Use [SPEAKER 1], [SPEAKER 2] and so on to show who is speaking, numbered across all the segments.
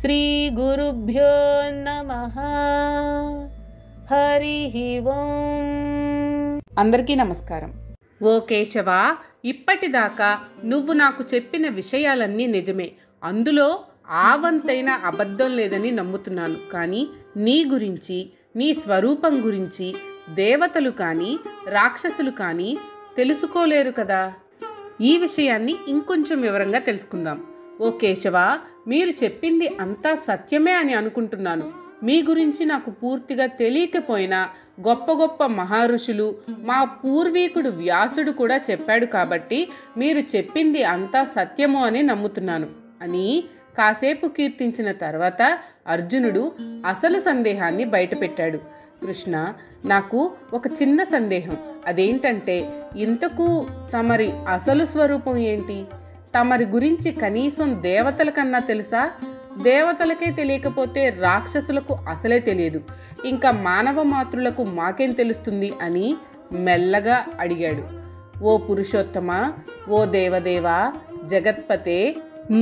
[SPEAKER 1] శ్రీ గురుభ్యో నమః. హరి ఓం. అందరికీ నమస్కారం. ఓ కేశవ, ఇప్పటిదాకా నువ్వు నాకు చెప్పిన విషయాలన్నీ నిజమే, అందులో ఆవంతైన అబద్ధం లేదని నమ్ముతున్నాను. కానీ నీ గురించి, నీ స్వరూపం గురించి దేవతలు కానీ రాక్షసులు కానీ తెలుసుకోలేరు కదా. ఈ విషయాన్ని ఇంకొంచెం వివరంగా తెలుసుకుందాం. ఓ కేశవ, మీరు చెప్పింది అంతా సత్యమే అని అనుకుంటున్నాను. మీ గురించి నాకు పూర్తిగా తెలియకపోయినా గొప్ప గొప్ప మహర్షులు, మా పూర్వీకుడు వ్యాసుడు కూడా చెప్పాడు కాబట్టి మీరు చెప్పింది అంతా సత్యము అని నమ్ముతున్నాను అని కాసేపు కీర్తించిన తర్వాత అర్జునుడు అసలు సందేహాన్ని బయటపెట్టాడు. కృష్ణ, నాకు ఒక చిన్న సందేహం. అదేంటంటే, ఇంతకు తమరి అసలు స్వరూపం ఏంటి? తమరి గురించి కనీసం దేవతల కన్నా తెలుసా? దేవతలకే తెలియకపోతే రాక్షసులకు అసలే తెలియదు, ఇంకా మానవ మాతృలకు మాకేం తెలుస్తుంది అని మెల్లగా అడిగాడు. ఓ పురుషోత్తమ, ఓ దేవదేవా, జగత్పతే,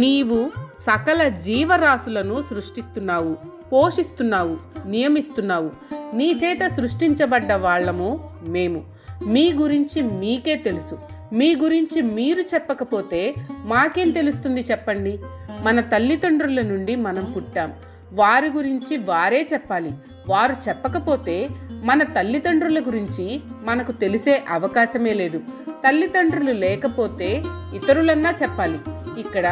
[SPEAKER 1] నీవు సకల జీవరాశులను సృష్టిస్తున్నావు, పోషిస్తున్నావు, నియమిస్తున్నావు. నీ చేత సృష్టించబడ్డ వాళ్ళము మేము. మీ గురించి మీకే తెలుసు. మీ గురించి మీరు చెప్పకపోతే మాకేం తెలుస్తుంది చెప్పండి? మన తల్లిదండ్రుల నుండి మనం పుట్టాం, వారి గురించి వారే చెప్పాలి. వారు చెప్పకపోతే మన తల్లిదండ్రుల గురించి మనకు తెలిసే అవకాశమే లేదు. తల్లిదండ్రులు లేకపోతే ఇతరులన్నా చెప్పాలి. ఇక్కడ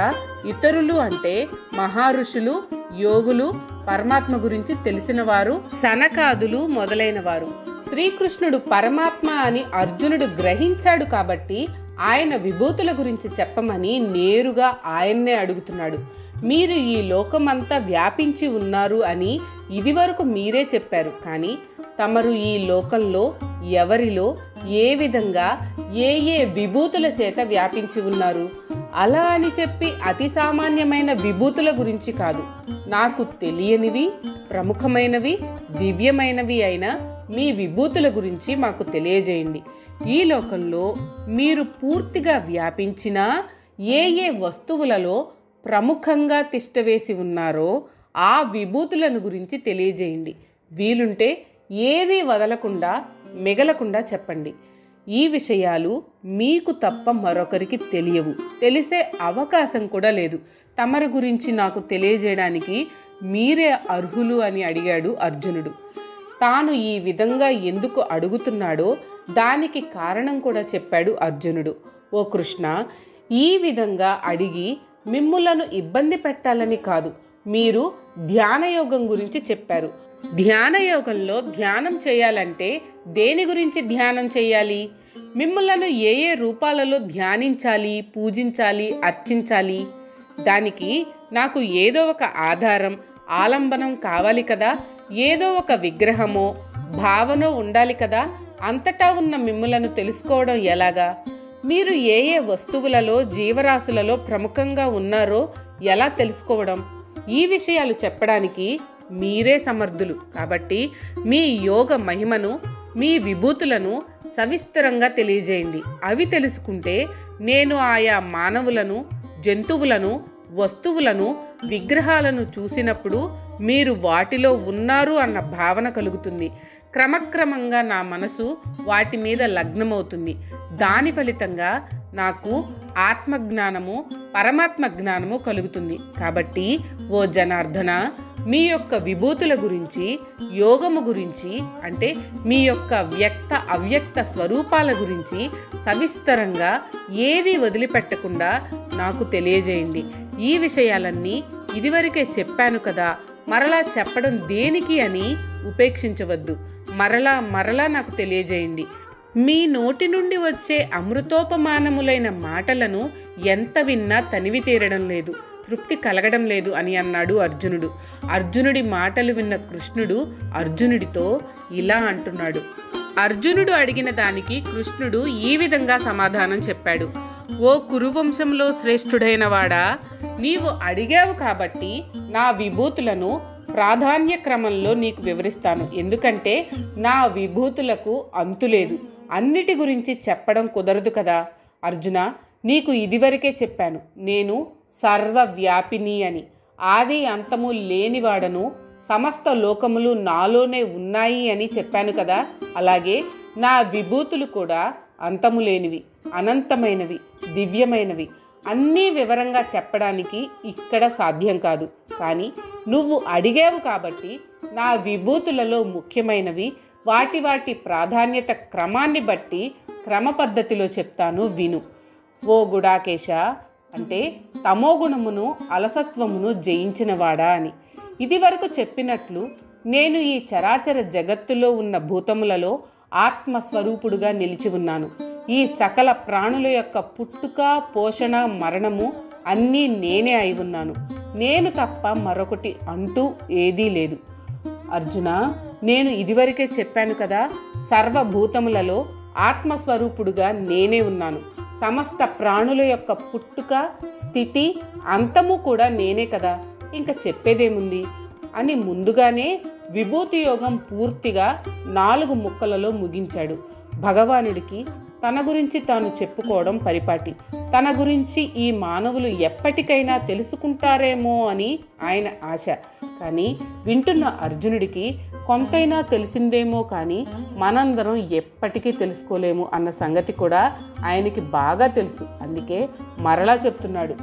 [SPEAKER 1] ఇతరులు అంటే మహర్షులు, యోగులు, పరమాత్మ గురించి తెలిసిన వారు, సనకాదులు మొదలైన వారు. శ్రీకృష్ణుడు పరమాత్మ అని అర్జునుడు గ్రహించాడు కాబట్టి ఆయన విభూతుల గురించి చెప్పమని నేరుగా ఆయన్నే అడుగుతున్నాడు. మీరు ఈ లోకమంతా వ్యాపించి ఉన్నారు అని ఇదివరకు మీరే చెప్పారు. కానీ తమరు ఈ లోకంలో ఎవరిలో, ఏ విధంగా, ఏ ఏ విభూతుల చేత వ్యాపించి ఉన్నారు? అలా అని చెప్పి అతి సామాన్యమైన విభూతుల గురించి కాదు, నాకు తెలియనివి, ప్రముఖమైనవి, దివ్యమైనవి అయిన మీ విభూతుల గురించి మాకు తెలియజేయండి. ఈ లోకంలో మీరు పూర్తిగా వ్యాపించిన ఏ ఏ వస్తువులలో ప్రముఖంగా తిష్టవేసి ఉన్నారో ఆ విభూతులను గురించి తెలియజేయండి. వీలుంటే ఏదీ వదలకుండా మిగలకుండా చెప్పండి. ఈ విషయాలు మీకు తప్ప మరొకరికి తెలియవు, తెలిసే అవకాశం కూడా లేదు. తమరి గురించి నాకు తెలియజేయడానికి మీరే అర్హులు అని అడిగాడు అర్జునుడు. తాను ఈ విధంగా ఎందుకు అడుగుతున్నాడో దానికి కారణం కూడా చెప్పాడు అర్జునుడు. ఓ కృష్ణ, ఈ విధంగా అడిగి మిమ్ములను ఇబ్బంది పెట్టాలని కాదు. మీరు ధ్యానయోగం గురించి చెప్పారు. ధ్యానయోగంలో ధ్యానం చేయాలంటే దేని గురించి ధ్యానం చేయాలి? మిమ్ములను ఏ ఏ రూపాలలో ధ్యానించాలి, పూజించాలి, అర్చించాలి? దానికి నాకు ఏదో ఒక ఆధారం, ఆలంబనం కావాలి కదా. ఏదో ఒక విగ్రహమో భావనో ఉండాలి కదా. అంతటా ఉన్న మిమ్ములను తెలుసుకోవడం ఎలాగా? మీరు ఏ ఏ వస్తువులలో, జీవరాశులలో ప్రముఖంగా ఉన్నారో ఎలా తెలుసుకోవడం? ఈ విషయాలు చెప్పడానికి మీరే సమర్థులు. కాబట్టి మీ యోగ మహిమను, మీ విభూతులను సవిస్తరంగా తెలియజేయండి. అవి తెలుసుకుంటే నేను ఆయా మానవులను, జంతువులను, వస్తువులను, విగ్రహాలను చూసినప్పుడు మీరు వాటిలో ఉన్నారు అన్న భావన కలుగుతుంది. క్రమక్రమంగా నా మనసు వాటి మీద లగ్నమవుతుంది. దాని ఫలితంగా నాకు ఆత్మజ్ఞానము, పరమాత్మ జ్ఞానము కలుగుతుంది. కాబట్టి ఓ జనార్దన, మీ యొక్క విభూతుల గురించి, యోగము గురించి, అంటే మీ యొక్క వ్యక్త అవ్యక్త స్వరూపాల గురించి సవిస్తరంగా ఏది వదిలిపెట్టకుండా నాకు తెలియజేయండి. ఈ విషయాలన్నీ ఇదివరకే చెప్పాను కదా, మరలా చెప్పడం దేనికి అని ఉపేక్షించవద్దు. మరలా నాకు తెలియజేయండి. మీ నోటి నుండి వచ్చే అమృతోపమానములైన మాటలను ఎంత విన్నా తనివి తీరడం లేదు, తృప్తి కలగడం లేదు అని అన్నాడు అర్జునుడు. అర్జునుడి మాటలు విన్న కృష్ణుడు అర్జునుడితో ఇలా అంటున్నాడు. అర్జునుడు అడిగిన దానికి కృష్ణుడు ఈ విధంగా సమాధానం చెప్పాడు. ఓ కురువంశంలో శ్రేష్ఠుడైన వాడా, నీవు అడిగావు కాబట్టి నా విభూతులను ప్రాధాన్య క్రమంలో నీకు వివరిస్తాను. ఎందుకంటే నా విభూతులకు అంతులేదు, అన్నిటి గురించి చెప్పడం కుదరదు కదా. అర్జున, నీకు ఇదివరకే చెప్పాను, నేను సర్వవ్యాపిని అని. ఆది అంతము లేనివాడను, సమస్త లోకములు నాలోనే ఉన్నాయి అని చెప్పాను కదా. అలాగే నా విభూతులు కూడా అంతము లేనివి, అనంతమైనవి, దివ్యమైనవి. అన్నీ వివరంగా చెప్పడానికి ఇక్కడ సాధ్యం కాదు. కానీ నువ్వు అడిగావు కాబట్టి నా విభూతులలో ముఖ్యమైనవి వాటి వాటి ప్రాధాన్యత క్రమాన్ని బట్టి క్రమ పద్ధతిలో చెప్తాను, విను. ఓ గుడాకేశ, అంటే తమోగుణమును అలసత్వమును జయించినవాడా అని. ఇది వరకు చెప్పినట్లు నేను ఈ చరాచర జగత్తులో ఉన్న భూతములలో ఆత్మస్వరూపుడుగా నిలిచి ఉన్నాను. ఈ సకల ప్రాణుల యొక్క పుట్టుక, పోషణ, మరణము అన్నీ నేనే అయి ఉన్నాను. నేను తప్ప మరొకటి అంటూ ఏదీ లేదు. అర్జున, నేను ఇదివరకే చెప్పాను కదా, సర్వభూతములలో ఆత్మస్వరూపుడుగా నేనే ఉన్నాను. సమస్త ప్రాణుల యొక్క పుట్టుక, స్థితి, అంతము కూడా నేనే కదా. ఇంకా చెప్పేదేముంది అని ముందుగానే విభూతి యోగం పూర్తిగా 4 ముక్కలలో ముగించాడు. భగవానుడికి తన గురించి తాను చెప్పుకోవడం పరిపాటి. తన గురించి ఈ మానవులు ఎప్పటికైనా తెలుసుకుంటారేమో అని ఆయన ఆశ. కానీ వింటున్న అర్జునుడికి కొంతైనా తెలిసిందేమో కానీ మనందరం ఎప్పటికీ తెలుసుకోలేము అన్న సంగతి కూడా ఆయనకి బాగా తెలుసు. అందుకే మరలా చెప్తున్నాడు,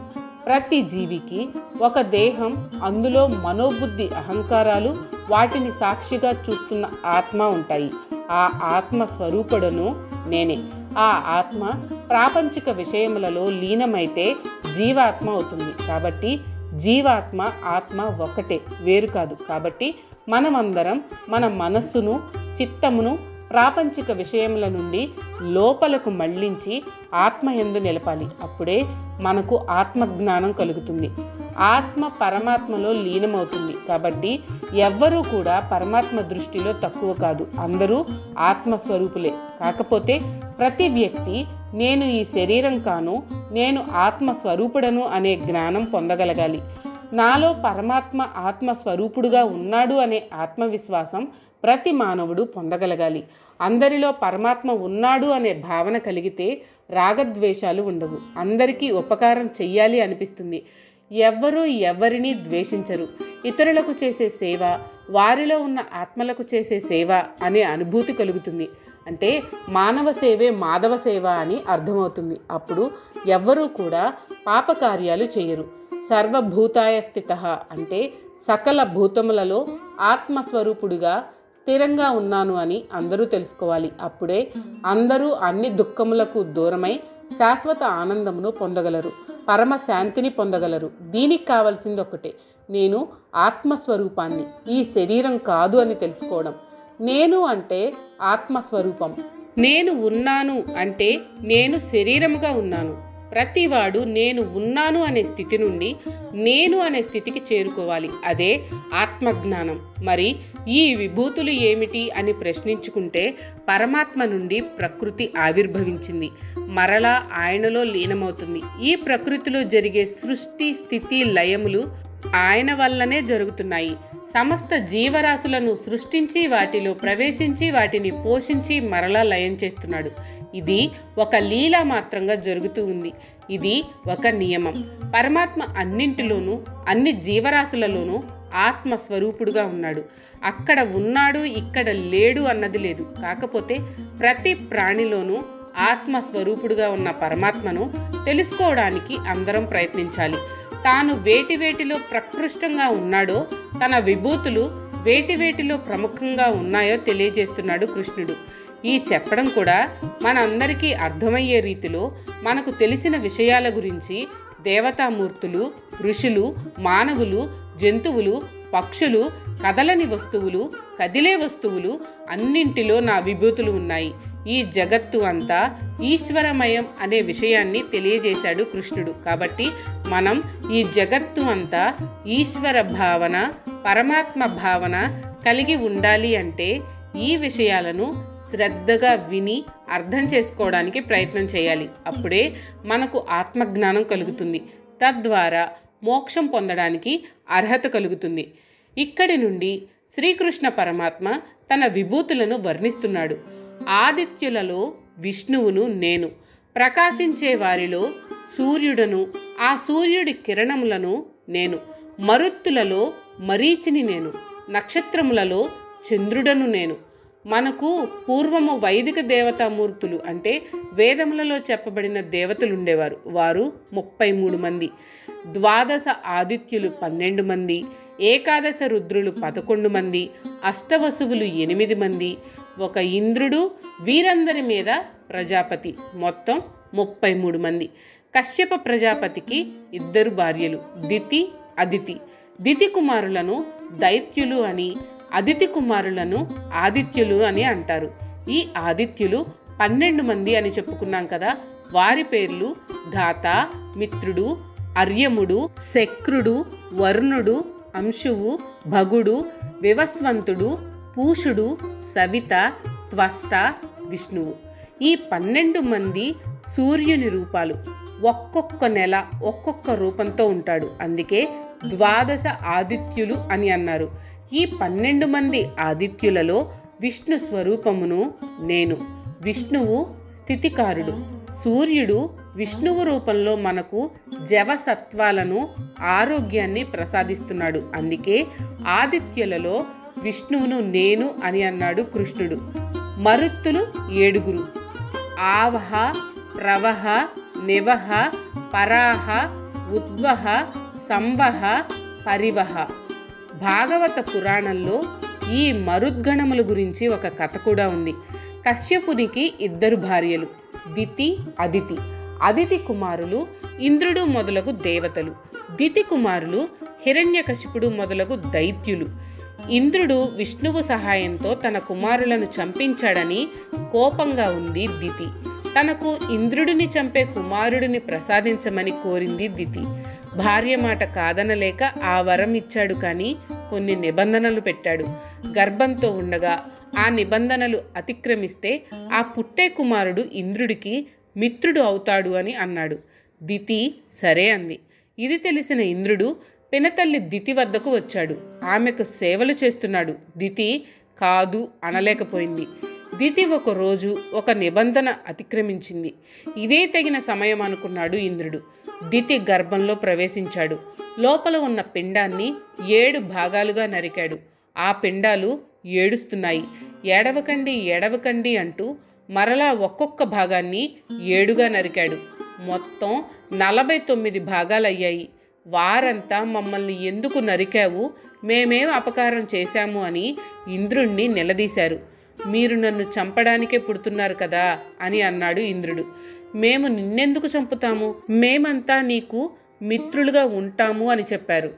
[SPEAKER 1] ప్రతి జీవికి ఒక దేహం, అందులో మనోబుద్ధి అహంకారాలు, వాటిని సాక్షిగా చూస్తున్న ఆత్మ ఉంటాయి. ఆ ఆత్మ స్వరూపుడను నేనే. ఆ ఆత్మ ప్రాపంచిక విషయములలో లీనమైతే జీవాత్మ అవుతుంది. కాబట్టి జీవాత్మ, ఆత్మ ఒకటే, వేరు కాదు. కాబట్టి మనమందరం మన మనస్సును, చిత్తమును ప్రాపంచిక విషయముల నుండి లోపలకు మళ్లించి ఆత్మయందు నిలపాలి. అప్పుడే మనకు ఆత్మజ్ఞానం కలుగుతుంది. ఆత్మ పరమాత్మలో లీనమవుతుంది. కాబట్టి ఎవ్వరూ కూడా పరమాత్మ దృష్టిలో తక్కువ కాదు. అందరూ ఆత్మస్వరూపులే. కాకపోతే ప్రతి వ్యక్తి నేను ఈ శరీరం కాను, నేను ఆత్మస్వరూపుడను అనే జ్ఞానం పొందగలగాలి. నాలో పరమాత్మ ఆత్మస్వరూపుడుగా ఉన్నాడు అనే ఆత్మవిశ్వాసం ప్రతి మానవుడు పొందగలగాలి. అందరిలో పరమాత్మ ఉన్నాడు అనే భావన కలిగితే రాగద్వేషాలు ఉండవు. అందరికీ ఉపకారం చెయ్యాలి అనిపిస్తుంది. ఎవ్వరూ ఎవరిని ద్వేషించరు. ఇతరులకు చేసే సేవ, వారిలో ఉన్న ఆత్మలకు చేసే సేవ అనే అనుభూతి కలుగుతుంది. అంటే మానవ సేవే మాధవ సేవ అని అర్థమవుతుంది. అప్పుడు ఎవ్వరూ కూడా పాపకార్యాలు చేయరు. సర్వభూతాయ స్థితః అంటే సకల భూతములలో ఆత్మస్వరూపుడిగా స్థిరంగా ఉన్నాను అని అందరూ తెలుసుకోవాలి. అప్పుడే అందరూ అన్ని దుఃఖములకు దూరమై శాశ్వత ఆనందమును పొందగలరు, పరమ శాంతిని పొందగలరు. దీనికి కావలసింది ఒకటే, నేను ఆత్మస్వరూపాన్ని, ఈ శరీరం కాదు అని తెలుసుకోవడం. నేను అంటే ఆత్మస్వరూపం. నేను ఉన్నాను అంటే నేను శరీరముగా ఉన్నాను. ప్రతివాడు నేను ఉన్నాను అనే స్థితి నుండి నేను అనే స్థితికి చేరుకోవాలి. అదే ఆత్మజ్ఞానం. మరి ఈ విభూతులు ఏమిటి అని ప్రశ్నించుకుంటే పరమాత్మ నుండి ప్రకృతి ఆవిర్భవించింది, మరలా ఆయనలో లీనమవుతుంది. ఈ ప్రకృతిలో జరిగే సృష్టి, స్థితి, లయములు ఆయన వల్లనే జరుగుతున్నాయి. సమస్త జీవరాశులను సృష్టించి వాటిలో ప్రవేశించి వాటిని పోషించి మరలా లయం చేస్తున్నాడు. ఇది ఒక లీల మాత్రంగా జరుగుతూ ఉంది. ఇది ఒక నియమం. పరమాత్మ అన్నింటిలోనూ, అన్ని జీవరాశులలోనూ ఆత్మస్వరూపుడుగా ఉన్నాడు. అక్కడ ఉన్నాడు, ఇక్కడ లేడు అన్నది లేదు. కాకపోతే ప్రతి ప్రాణిలోనూ ఆత్మస్వరూపుడుగా ఉన్న పరమాత్మను తెలుసుకోవడానికి అందరం ప్రయత్నించాలి. తాను వేటివేటిలో ప్రకృష్టంగా ఉన్నాడో, తన విభూతులు వేటివేటిలో ప్రముఖంగా ఉన్నాయో తెలియజేస్తున్నాడు కృష్ణుడు. ఈ చెప్పడం కూడా మనందరికీ అర్థమయ్యే రీతిలో మనకు తెలిసిన విషయాల గురించి దేవతామూర్తులు, ఋషులు, మానవులు, జంతువులు, పక్షులు, కదలని వస్తువులు, కదిలే వస్తువులు అన్నింటిలో నా విభూతులు ఉన్నాయి. ఈ జగత్తు అంతా ఈశ్వరమయం అనే విషయాన్ని తెలియజేశాడు కృష్ణుడు. కాబట్టి మనం ఈ జగత్తు అంతా ఈశ్వర భావన, పరమాత్మ భావన కలిగి ఉండాలి అంటే ఈ విషయాలను శ్రద్ధగా విని అర్థం చేసుకోవడానికి ప్రయత్నం చేయాలి. అప్పుడే మనకు ఆత్మజ్ఞానం కలుగుతుంది. తద్వారా మోక్షం పొందడానికి అర్హత కలుగుతుంది. ఇక్కడి నుండి శ్రీకృష్ణ పరమాత్మ తన విభూతులను వర్ణిస్తున్నాడు. ఆదిత్యులలో విష్ణువును నేను, ప్రకాశించే వారిలో సూర్యుడను, ఆ సూర్యుడి కిరణములను నేను, మరుత్తులలో మరీచిని నేను, నక్షత్రములలో చంద్రుడను నేను. మనకు పూర్వము వైదిక దేవతామూర్తులు అంటే వేదములలో చెప్పబడిన దేవతలు ఉండేవారు. వారు 33 మంది. ద్వాదశ ఆదిత్యులు 12 మంది, ఏకాదశ రుద్రులు 11 మంది, అష్టవసువులు 8 మంది, ఒక ఇంద్రుడు, వీరందరి మీద ప్రజాపతి, మొత్తం 33 మంది. కశ్యప ప్రజాపతికి 2 భార్యలు, దితి, అదితి. దితి కుమారులను దైత్యులు అని, అదితి కుమారులను ఆదిత్యులు అని అంటారు. ఈ ఆదిత్యులు 12 మంది అని చెప్పుకున్నాం కదా. వారి పేర్లు ధాత, మిత్రుడు, అర్యముడు, శక్రుడు, వరుణుడు, అంశువు, భగుడు, వివస్వంతుడు, పూషుడు, సవిత, త్వష్ట, విష్ణువు. ఈ 12 మంది సూర్యుని రూపాలు. ఒక్కొక్క నెల ఒక్కొక్క రూపంతో ఉంటాడు. అందుకే ద్వాదశ ఆదిత్యులు అని అన్నారు. ఈ 12 మంది ఆదిత్యులలో విష్ణు స్వరూపమును నేను. విష్ణువు స్థితికారుడు. సూర్యుడు విష్ణువు రూపంలో మనకు జవసత్వాలను, ఆరోగ్యాన్ని ప్రసాదిస్తున్నాడు. అందుకే ఆదిత్యులలో విష్ణువును నేను అని అన్నాడు కృష్ణుడు. మరుత్తులు 7. ఆవహ, ప్రవహ, నివహ, పరాహ, ఉద్వహ, సంవహ, పరివహ. భాగవత పురాణంలో ఈ మరుద్గణముల గురించి ఒక కథ కూడా ఉంది. కశ్యపునికి 2 భార్యలు, దితి, అదితి. అదితి కుమారులు ఇంద్రుడు మొదలగు దేవతలు. దితి కుమారులు హిరణ్యకశిపుడు మొదలగు దైత్యులు. ఇంద్రుడు విష్ణువు సహాయంతో తన కుమారులను చంపించాడని కోపంగా ఉంది దితి. తనకు ఇంద్రుడిని చంపే కుమారుడిని ప్రసాదించమని కోరింది దితి. భార్య మాట కాదనలేక ఆ వరం ఇచ్చాడు. కానీ కొన్ని నిబంధనలు పెట్టాడు. గర్భంతో ఉండగా ఆ నిబంధనలు అతిక్రమిస్తే ఆ పుట్టే కుమారుడు ఇంద్రుడికి మిత్రుడు అవుతాడు అని అన్నాడు. దితి సరే అంది. ఇది తెలిసిన ఇంద్రుడు పినతల్లి దితి వద్దకు వచ్చాడు. ఆమెకు సేవలు చేస్తున్నాడు. దితి కాదు అనలేకపోయింది. దితి ఒకరోజు ఒక నిబంధన అతిక్రమించింది. ఇదే తగిన సమయం అనుకున్నాడు ఇంద్రుడు. దితి గర్భంలో ప్రవేశించాడు. లోపల ఉన్న పిండాన్ని 7 భాగాలుగా నరికాడు. ఆ పిండాలు ఏడుస్తున్నాయి. ఏడవకండి ఏడవకండి అంటూ మరలా ఒక్కొక్క భాగాన్ని 7గా నరికాడు. మొత్తం 49 భాగాలయ్యాయి. వారంతా మమ్మల్ని ఎందుకు నరికావు, మేమేం అపకారం చేశాము అని ఇంద్రుణ్ణి నిలదీశారు. మీరు నన్ను చంపడానికే పుడుతున్నారు కదా అని అన్నాడు ఇంద్రుడు. మేము నిన్నెందుకు చంపుతాము, మేమంతా నీకు మిత్రులుగా ఉంటాము అని చెప్పారు.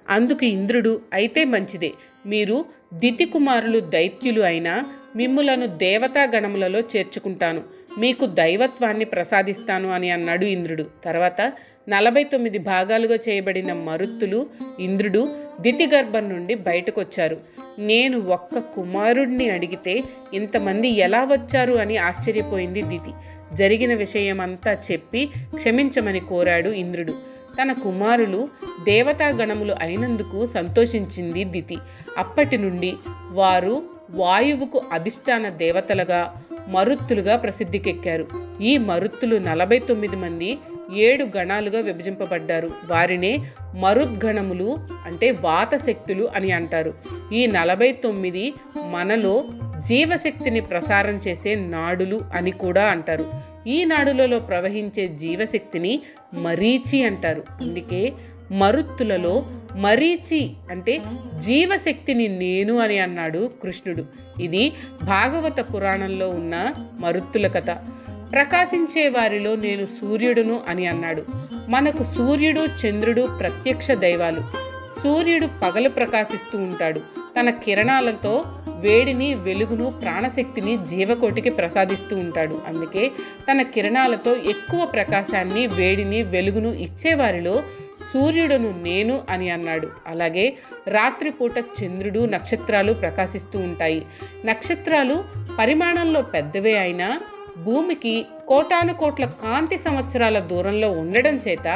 [SPEAKER 1] అందుకు ఇంద్రుడు అయితే మంచిదే, మీరు దితి కుమారులు దైత్యులు అయినా మిమ్ములను దేవతా గణములలో చేర్చుకుంటాను, మీకు దైవత్వాన్ని ప్రసాదిస్తాను అని అన్నాడు ఇంద్రుడు. తర్వాత 49 భాగాలుగా చేయబడిన మరుత్తులు ఇంద్రుడు దితి గర్భం నుండి బయటకొచ్చారు. నేను ఒక్క కుమారుడిని అడిగితే ఇంతమంది ఎలా వచ్చారు అని ఆశ్చర్యపోయింది దితి. జరిగిన విషయమంతా చెప్పి క్షమించమని కోరాడు ఇంద్రుడు. తన కుమారులు దేవతాగణములు అయినందుకు సంతోషించింది దితి. అప్పటి నుండి వారు వాయువుకు అధిష్టాన దేవతలుగా మరుత్తులుగా ప్రసిద్ధికెక్కారు. ఈ మరుత్తులు 49 మంది 7 గణాలుగా విభజింపబడ్డారు. వారినే మరుద్గణములు అంటే వాతశక్తులు అని అంటారు. ఈ 49 మనలో జీవశక్తిని ప్రసారం చేసే నాడులు అని కూడా అంటారు. ఈ నాడులలో ప్రవహించే జీవశక్తిని మరీచి అంటారు. అందుకే మరుత్తులలో మరీచి అంటే జీవశక్తిని నేను అని అన్నాడు కృష్ణుడు. ఇది భాగవత పురాణంలో ఉన్న మరుత్తుల కథ. ప్రకాశించే వారిలో నేను సూర్యుడును అని అన్నాడు. మనకు సూర్యుడు చంద్రుడు ప్రత్యక్ష దైవాలు. సూర్యుడు పగలు ప్రకాశిస్తూ ఉంటాడు. తన కిరణాలతో వేడిని, వెలుగును, ప్రాణశక్తిని జీవకోటికి ప్రసాదిస్తూ ఉంటాడు. అందుకే తన కిరణాలతో ఎక్కువ ప్రకాశాన్ని, వేడిని, వెలుగును ఇచ్చేవారిలో సూర్యుడును నేను అని అన్నాడు. అలాగే రాత్రిపూట చంద్రుడు, నక్షత్రాలు ప్రకాశిస్తూ ఉంటాయి. నక్షత్రాలు పరిమాణంలో పెద్దవే అయినా భూమికి కోటాను కోట్ల కాంతి సంవత్సరాల దూరంలో ఉండడం చేత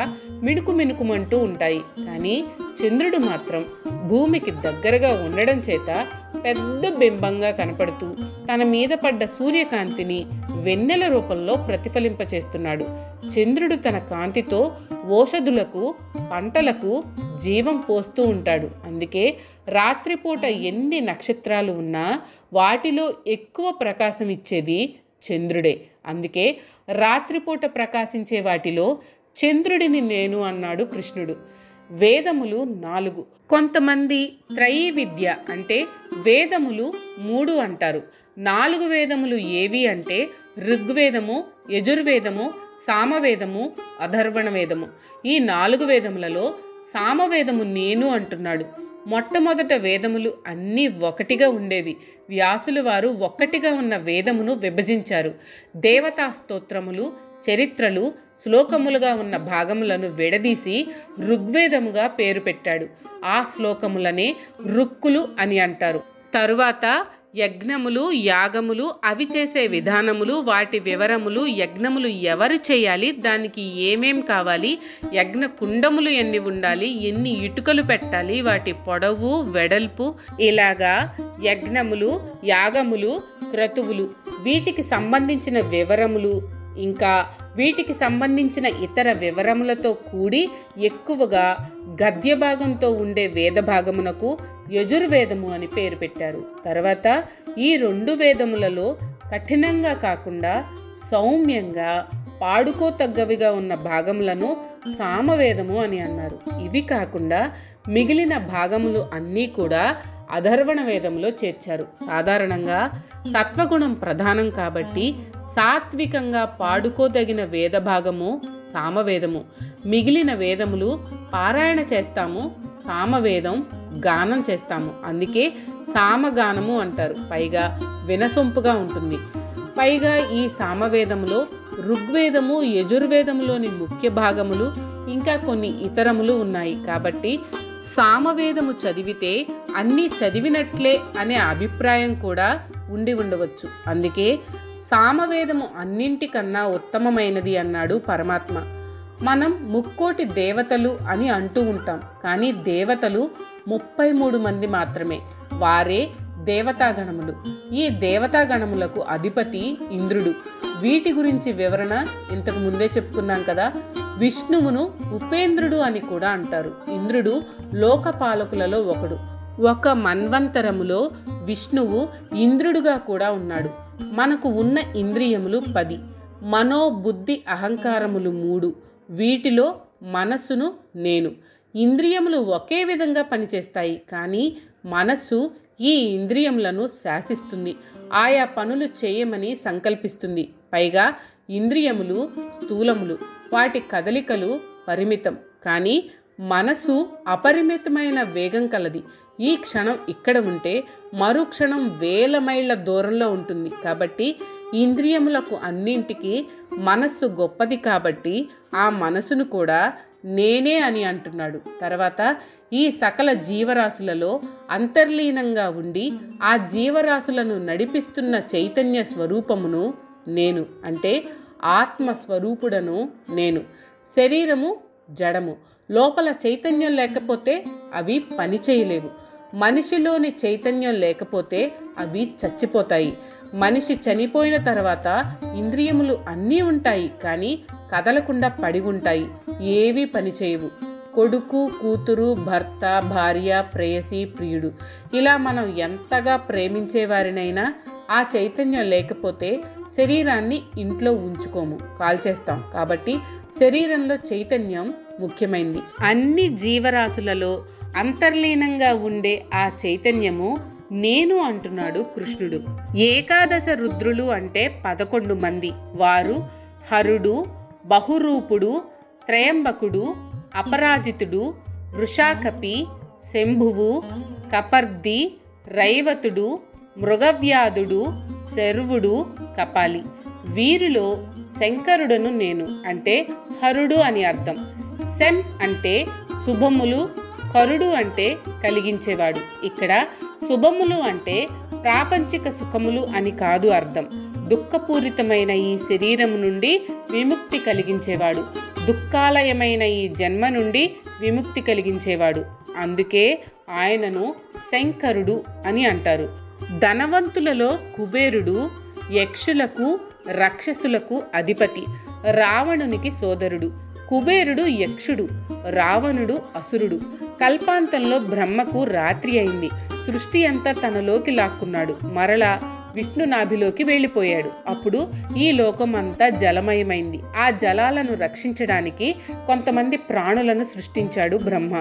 [SPEAKER 1] మిణుకు మిణుకుమంటూ ఉంటాయి. కానీ చంద్రుడు మాత్రం భూమికి దగ్గరగా ఉండడం చేత పెద్ద బింబంగా కనపడుతూ తన మీద పడ్డ సూర్యకాంతిని వెన్నెల రూపంలో ప్రతిఫలింపచేస్తున్నాడు. చంద్రుడు తన కాంతితో ఓషధులకు, పంటలకు జీవం పోస్తూ ఉంటాడు. అందుకే రాత్రిపూట ఎన్ని నక్షత్రాలు ఉన్నా వాటిలో ఎక్కువ ప్రకాశం ఇచ్చేది చంద్రుడే. అందుకే రాత్రిపూట ప్రకాశించే వాటిలో చంద్రుడిని నేను అన్నాడు కృష్ణుడు. వేదములు 4. కొంతమంది త్రయీ విద్య అంటే వేదములు 3 అంటారు. 4 వేదములు ఏవి అంటే ఋగ్వేదము, యజుర్వేదము, సామవేదము, అథర్వణ వేదము. ఈ 4 వేదములలో సామవేదము నేను అంటున్నాడు. మొట్టమొదట వేదములు అన్నీ ఒకటిగా ఉండేవి. వ్యాసులు వారు ఒక్కటిగా ఉన్న వేదమును విభజించారు. దేవతా స్తోత్రములు, చరిత్రలు, శ్లోకములుగా ఉన్న భాగములను విడదీసి ఋగ్వేదముగా పేరు పెట్టాడు. ఆ శ్లోకములనే రుక్కులు అని అంటారు. తరువాత యజ్ఞములు, యాగములు, అవి చేసే విధానములు, వాటి వివరములు, యజ్ఞములు ఎవరు చేయాలి, దానికి ఏమేం కావాలి, యజ్ఞ కుండములు ఎన్ని ఉండాలి, ఎన్ని ఇటుకలు పెట్టాలి, వాటి పొడవు వెడల్పు, ఇలాగా యజ్ఞములు, యాగములు, క్రతువులు, వీటికి సంబంధించిన వివరములు, ఇంకా వీటికి సంబంధించిన ఇతర వివరములతో కూడి ఎక్కువగా గద్య భాగంతో ఉండే వేద భాగమునకు యజుర్వేదము అని పేరు పెట్టారు. తర్వాత ఈ 2 వేదములలో కఠినంగా కాకుండా సౌమ్యంగా పాడుకోతగ్గవిగా ఉన్న భాగములను సామవేదము అని అన్నారు. ఇవి కాకుండా మిగిలిన భాగములు అన్నీ కూడా అథర్వణ వేదంలో చేర్చారు. సాధారణంగా సత్వగుణం ప్రధానం కాబట్టి సాత్వికంగా పాడుకోదగిన వేద భాగము సామవేదము. మిగిలిన వేదములు పారాయణ చేస్తాము, సామవేదం గానం చేస్తాము. అందుకే సామగానము అంటారు. పైగా వినసొంపుగా ఉంటుంది. పైగా ఈ సామవేదములో ఋగ్వేదము, యజుర్వేదములోని ముఖ్య భాగములు ఇంకా కొన్ని ఇతరములు ఉన్నాయి. కాబట్టి సామవేదము చదివితే అన్నీ చదివినట్లే అనే అభిప్రాయం కూడా ఉండి ఉండవచ్చు. అందుకే సామవేదము అన్నింటికన్నా ఉత్తమమైనది అన్నాడు పరమాత్మ. మనం 3,000,000 దేవతలు అని అంటూ ఉంటాం. కానీ దేవతలు 33 మంది మాత్రమే. వారే దేవతాగణములు. ఈ దేవతాగణములకు అధిపతి ఇంద్రుడు. వీటి గురించి వివరణ ఇంతకు ముందే చెప్పుకున్నాం కదా. విష్ణువును ఉపేంద్రుడు అని కూడా అంటారు. ఇంద్రుడు లోకపాలకులలో ఒకడు. ఒక మన్వంతరములో విష్ణువు ఇంద్రుడుగా కూడా ఉన్నాడు. మనకు ఉన్న ఇంద్రియములు 10. మనో, బుద్ధి, అహంకారములు 3. వీటిలో మనస్సును నేను. ఇంద్రియములు ఒకే విధంగా పనిచేస్తాయి. కానీ మనస్సు ఈ ఇంద్రియములను శాసిస్తుంది, ఆయా పనులు చేయమని సంకల్పిస్తుంది. పైగా ఇంద్రియములు స్థూలములు, వాటి కదలికలు పరిమితం. కానీ మనసు అపరిమితమైన వేగం కలది. ఈ క్షణం ఇక్కడ ఉంటే మరు క్షణం వేల మైళ్ళ దూరంలో ఉంటుంది. కాబట్టి ఇంద్రియములకు అన్నింటికీ మనస్సు గొప్పది. కాబట్టి ఆ మనసును కూడా నేనే అని అంటున్నాడు. తర్వాత ఈ సకల జీవరాశులలో అంతర్లీనంగా ఉండి ఆ జీవరాశులను నడిపిస్తున్న చైతన్య స్వరూపమును నేను, అంటే ఆత్మస్వరూపుడను నేను. శరీరము జడము. లోపల చైతన్యం లేకపోతే అవి పని చేయలేవు. మనిషిలోని చైతన్యం లేకపోతే అవి చచ్చిపోతాయి. మనిషి చనిపోయిన తర్వాత ఇంద్రియములు అన్నీ ఉంటాయి, కానీ కదలకుండా పడి ఉంటాయి. ఏవీ పనిచేయవు. కొడుకు, కూతురు, భర్త, భార్య, ప్రేయసి, ప్రియుడు, ఇలా మనం ఎంతగా ప్రేమించేవారినైనా ఆ చైతన్యం లేకపోతే శరీరాన్ని ఇంట్లో ఉంచుకోము, కాల్చేస్తాం. కాబట్టి శరీరంలో చైతన్యం ముఖ్యమైనది. అన్ని జీవరాశులలో అంతర్లీనంగా ఉండే ఆ చైతన్యము నేను అంటున్నాడు కృష్ణుడు. ఏకాదశ రుద్రులు అంటే 11 మంది. వారు హరుడు, బహురూపుడు, త్రయంబకుడు, అపరాజితుడు, వృషాకపి, శంభువు, కపర్ది, రైవతుడు, మృగవ్యాధుడు, శర్వుడు, కపాలి. వీరిలో శంకరుడను నేను, అంటే హరుడు అని అర్థం. శం అంటే శుభములు, కరుడు అంటే కలిగించేవాడు. ఇక్కడ శుభములు అంటే ప్రాపంచిక సుఖములు అని కాదు అర్థం. దుఃఖపూరితమైన ఈ శరీరము నుండి విముక్తి కలిగించేవాడు, దుఃఖాలయమైన ఈ జన్మ నుండి విముక్తి కలిగించేవాడు. అందుకే ఆయనను శంకరుడు అని అంటారు. ధనవంతులలో కుబేరుడు యక్షులకు, రాక్షసులకు అధిపతి, రావణునికి సోదరుడు. కుబేరుడు యక్షుడు, రావణుడు అసురుడు. కల్పాంతంలో బ్రహ్మకు రాత్రి అయింది. సృష్టి అంతా తనలోకి లాక్కున్నాడు. మరలా విష్ణు నాభిలోకి వెళ్ళిపోయాడు. అప్పుడు ఈ లోకం అంతా జలమయమైంది. ఆ జలాలను రక్షించడానికి కొంతమంది ప్రాణులను సృష్టించాడు బ్రహ్మ.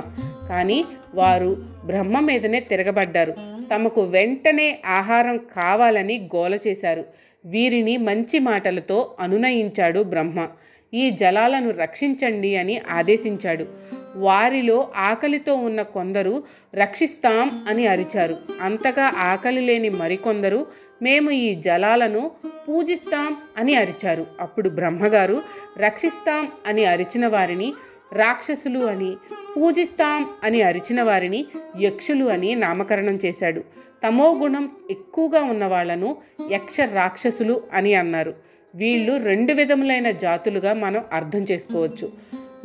[SPEAKER 1] కానీ వారు బ్రహ్మ మీదనే తిరగబడ్డారు. తమకు వెంటనే ఆహారం కావాలని గోల చేశారు. వీరిని మంచి మాటలతో అనునయించాడు బ్రహ్మ. ఈ జలాలను రక్షించండి అని ఆదేశించాడు. వారిలో ఆకలితో ఉన్న కొందరు రక్షిస్తాం అని అరిచారు. అంతగా ఆకలి లేని మరికొందరు మేము ఈ జలాలను పూజిస్తాం అని అరిచారు. అప్పుడు బ్రహ్మగారు రక్షిస్తాం అని అరిచిన వారిని రాక్షసులు అని, పూజిస్తాం అని అరిచిన వారిని యక్షులు అని నామకరణం చేశాడు. తమో గుణం ఎక్కువగా ఉన్న వాళ్లను యక్ష రాక్షసులు అని అన్నారు. వీళ్ళు 2 విధములైన జాతులుగా మనం అర్థం చేసుకోవచ్చు.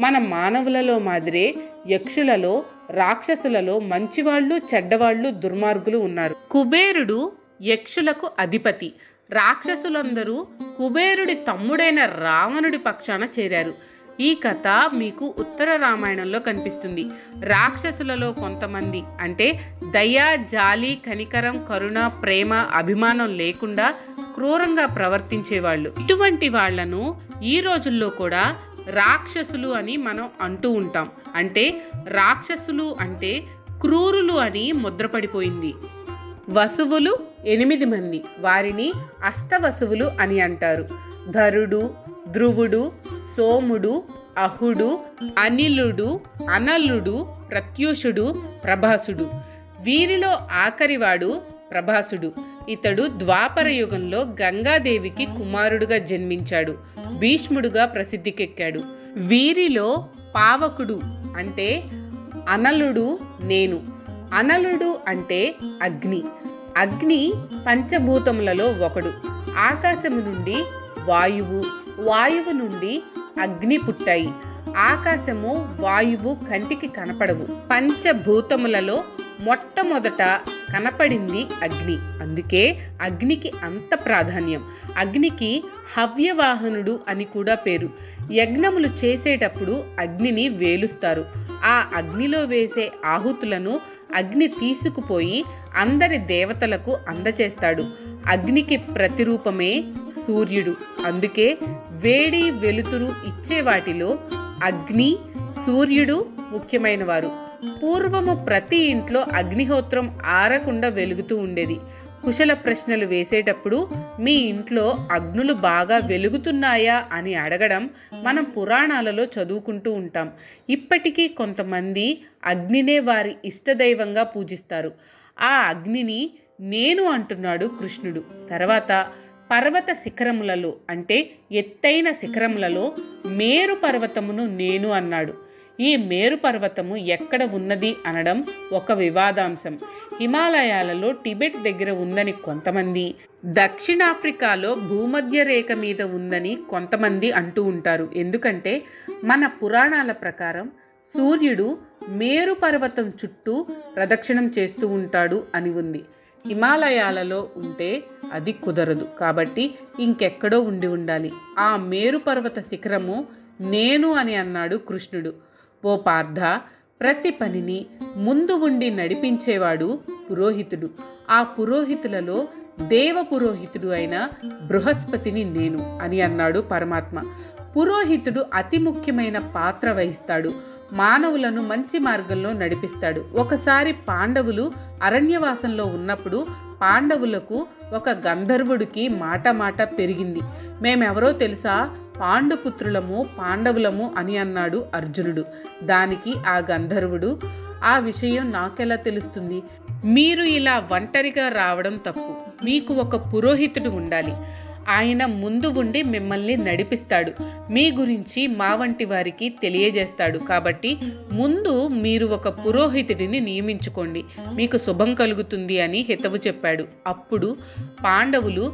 [SPEAKER 1] మన మానవులలో మాదిరే యక్షులలో, రాక్షసులలో మంచివాళ్ళు, చెడ్డవాళ్ళు, దుర్మార్గులు ఉన్నారు. కుబేరుడు యక్షులకు అధిపతి. రాక్షసులందరూ కుబేరుడి తమ్ముడైన రావణుడి పక్షాన చేరారు. ఈ కథ మీకు ఉత్తర రామాయణంలో కనిపిస్తుంది. రాక్షసులలో కొంతమంది అంటే దయ, జాలి, కనికరం, కరుణ, ప్రేమ, అభిమానం లేకుండా క్రూరంగా ప్రవర్తించేవాళ్ళు. ఇటువంటి వాళ్లను ఈ రోజుల్లో కూడా రాక్షసులు అని మనం అంటూ ఉంటాం. అంటే రాక్షసులు అంటే క్రూరులు అని ముద్రపడిపోయింది. వసువులు 8 మంది. వారిని అష్టవసువులు అని అంటారు. ధరుడు, ధ్రువుడు, సోముడు, అహుడు, అనిలుడు, అనలుడు, ప్రత్యూషుడు, ప్రభాసుడు. వీరిలో ఆఖరివాడు ప్రభాసుడు. ఇతడు ద్వాపర యుగంలో గంగాదేవికి కుమారుడుగా జన్మించాడు. భీష్ముడుగా ప్రసిద్ధికెక్కాడు. వీరిలో పావకుడు అంటే అనలుడు నేను. అనలుడు అంటే అగ్ని. అగ్ని పంచభూతములలో ఒకడు. ఆకాశము నుండి వాయువు, వాయువు నుండి అగ్ని పుట్టాయి. ఆకాశము, వాయువు కంటికి కనపడవు. పంచభూతములలో మొట్టమొదట కనపడింది అగ్ని. అందుకే అగ్నికి అంత ప్రాధాన్యం. అగ్నికి హవ్యవాహనుడు అని కూడా పేరు. యజ్ఞములు చేసేటప్పుడు అగ్నిని వేలుస్తారు. ఆ అగ్నిలో వేసే ఆహుతులను అగ్ని తీసుకుపోయి అందరి దేవతలకు అందచేస్తాడు. అగ్నికి ప్రతిరూపమే సూర్యుడు. అందుకే వేడి, వెలుతురు ఇచ్చే వాటిలో అగ్ని, సూర్యుడు ముఖ్యమైన వారు. పూర్వము ప్రతి ఇంట్లో అగ్నిహోత్రం ఆరకుండా వెలుగుతూ ఉండేది. కుశల ప్రశ్నలు వేసేటప్పుడు మీ ఇంట్లో అగ్నులు బాగా వెలుగుతున్నాయా అని అడగడం మనం పురాణాలలో చదువుకుంటూ ఉంటాం. ఇప్పటికీ కొంతమంది అగ్నినే వారి ఇష్టదైవంగా పూజిస్తారు. ఆ అగ్నిని నేను అంటున్నాడు కృష్ణుడు. తర్వాత పర్వత శిఖరములలో అంటే ఎత్తైన శిఖరములలో మేరు పర్వతమును నేను అన్నాడు. ఈ మేరు పర్వతము ఎక్కడ ఉన్నది అనడం ఒక వివాదాంశం. హిమాలయాలలో టిబెట్ దగ్గర ఉందని కొంతమంది, దక్షిణాఫ్రికాలో భూమధ్య రేఖ మీద ఉందని కొంతమంది అంటూ ఉంటారు. ఎందుకంటే మన పురాణాల ప్రకారం సూర్యుడు మేరు పర్వతం చుట్టూ ప్రదక్షిణం చేస్తూ ఉంటాడు అని ఉంది. హిమాలయాలలో ఉంటే అది కుదరదు. కాబట్టి ఇంకెక్కడో ఉండి ఉండాలి. ఆ మేరు పర్వత శిఖరము నేను అని అన్నాడు కృష్ణుడు. ఓ పార్థ, ప్రతి పనిని ముందు ఉండి నడిపించేవాడు పురోహితుడు. ఆ పురోహితులలో దేవ పురోహితుడు అయిన బృహస్పతిని నేను అని అన్నాడు పరమాత్మ. పురోహితుడు అతి ముఖ్యమైన పాత్ర వహిస్తాడు. మానవులను మంచి మార్గంలో నడిపిస్తాడు. ఒకసారి పాండవులు అరణ్యవాసంలో ఉన్నప్పుడు పాండవులకు ఒక గంధర్వుడికి మాట పెరిగింది. మేమెవరో తెలుసా, పాండుపుత్రులము, పాండవులము అని అన్నాడు అర్జునుడు. దానికి ఆ గంధర్వుడు, ఆ విషయం నాకెలా తెలుస్తుంది? మీరు ఇలా ఒంటరిగా రావడం తప్పు. మీకు ఒక పురోహితుడు ఉండాలి. ఆయన ముందు ఉండి మిమ్మల్ని నడిపిస్తాడు. మీ గురించి మా వంటి వారికి తెలియజేస్తాడు. కాబట్టి ముందు మీరు ఒక పురోహితుడిని నియమించుకోండి, మీకు శుభం కలుగుతుంది అని హితవు చెప్పాడు. అప్పుడు పాండవులు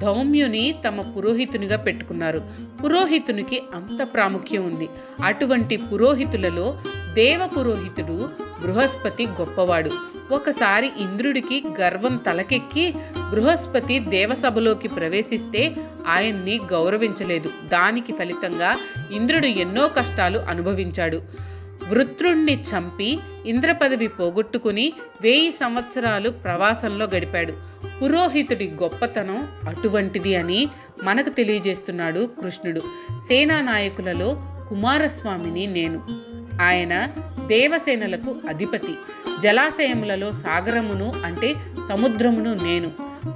[SPEAKER 1] ధౌమ్యుని తమ పురోహితునిగా పెట్టుకున్నారు. పురోహితునికి అంత ప్రాముఖ్యం ఉంది. అటువంటి పురోహితులలో దేవ పురోహితుడు బృహస్పతి గొప్పవాడు. ఒకసారి ఇంద్రుడికి గర్వం తలకెక్కి బృహస్పతి దేవసభలోకి ప్రవేశిస్తే ఆయన్ని గౌరవించలేదు. దానికి ఫలితంగా ఇంద్రుడు ఎన్నో కష్టాలు అనుభవించాడు. వృత్రుణ్ణి చంపి ఇంద్రపదవి పోగొట్టుకుని 1000 సంవత్సరాలు ప్రవాసంలో గడిపాడు. పురోహితుడి గొప్పతనం అటువంటిది అని మనకు తెలియజేస్తున్నాడు కృష్ణుడు. సేనానాయకులలో కుమారస్వామిని నేను. ఆయన దేవసేనలకు అధిపతి. జలాశయములలో సాగరమును అంటే సముద్రమును నేను.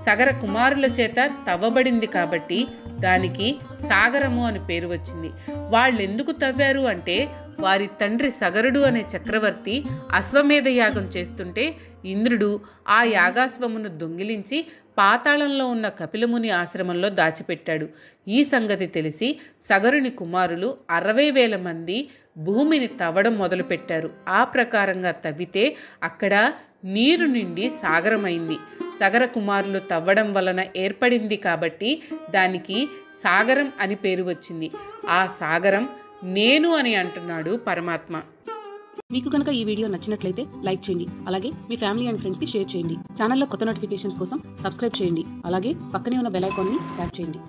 [SPEAKER 1] సగర కుమారుల చేత తవ్వబడింది కాబట్టి దానికి సాగరము అని పేరు వచ్చింది. వాళ్ళెందుకు తవ్వారు అంటే వారి తండ్రి సగరుడు అనే చక్రవర్తి అశ్వమేధ యాగం చేస్తుంటే ఇంద్రుడు ఆ యాగాశ్వమును దొంగిలించి పాతాళంలో ఉన్న కపిలముని ఆశ్రమంలో దాచిపెట్టాడు. ఈ సంగతి తెలిసి సగరుని కుమారులు 60,000 మంది భూమిని తవ్వడం మొదలుపెట్టారు. ఆ ప్రకారంగా తవ్వితే అక్కడ నీరు నిండి సాగరమైంది. సగర కుమారులు తవ్వడం వలన ఏర్పడింది కాబట్టి దానికి సాగరం అని పేరు వచ్చింది. ఆ సాగరం నేను అని అంటున్నాడు పరమాత్మ.
[SPEAKER 2] మీకు కనుక ఈ వీడియో నచ్చినట్లయితే లైక్ చేయండి. అలాగే మీ ఫ్యామిలీ అండ్ ఫ్రెండ్స్కి షేర్ చేయండి. ఛానల్లో కొత్త నోటిఫికేషన్స్ కోసం సబ్స్క్రైబ్ చేయండి. అలాగే పక్కనే ఉన్న బెల్ ఐకాన్ని ట్యాప్ చేయండి.